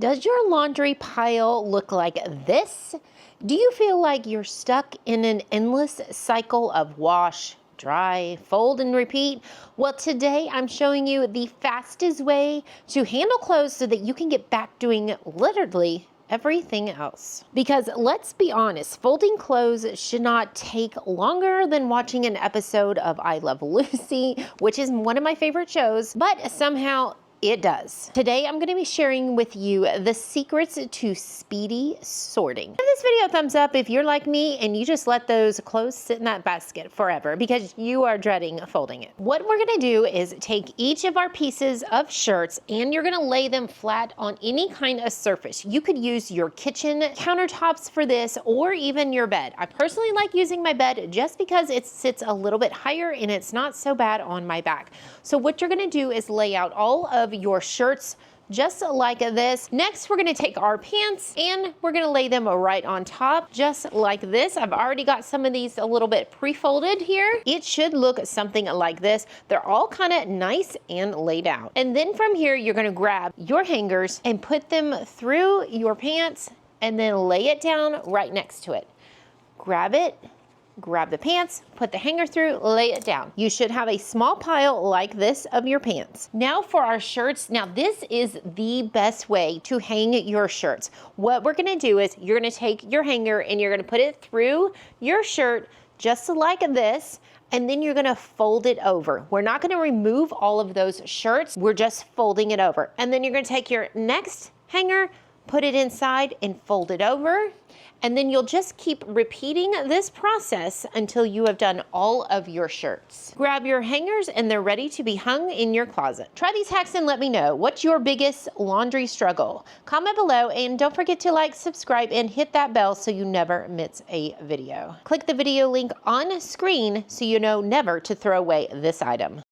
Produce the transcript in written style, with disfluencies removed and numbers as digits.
Does your laundry pile look like this? Do you feel like you're stuck in an endless cycle of wash, dry, fold, and repeat? Well, today I'm showing you the fastest way to handle clothes so that you can get back doing literally everything else. Because let's be honest, folding clothes should not take longer than watching an episode of I Love Lucy, which is one of my favorite shows, but somehow it does. Today, I'm gonna be sharing with you the secrets to speedy sorting. Give this video a thumbs up if you're like me and you just let those clothes sit in that basket forever because you are dreading folding it. What we're gonna do is take each of our pieces of shirts and you're gonna lay them flat on any kind of surface. You could use your kitchen countertops for this or even your bed. I personally like using my bed just because it sits a little bit higher and it's not so bad on my back. So what you're gonna do is lay out all of your shirts just like this. Next, we're gonna take our pants and we're gonna lay them right on top, just like this. I've already got some of these a little bit pre-folded here. It should look something like this. They're all kind of nice and laid out. And then from here, you're gonna grab your hangers and put them through your pants and then lay it down right next to it. Grab it, grab the pants, put the hanger through, lay it down. You should have a small pile like this of your pants. Now for our shirts. Now this is the best way to hang your shirts. What we're gonna do is you're gonna take your hanger and you're gonna put it through your shirt just like this, and then you're gonna fold it over. We're not gonna remove all of those shirts, we're just folding it over. And then you're gonna take your next hanger, put it inside and fold it over. And then you'll just keep repeating this process until you have done all of your shirts. Grab your hangers and they're ready to be hung in your closet. Try these hacks and let me know, what's your biggest laundry struggle? Comment below and don't forget to like, subscribe, and hit that bell so you never miss a video. Click the video link on screen so you know never to throw away this item.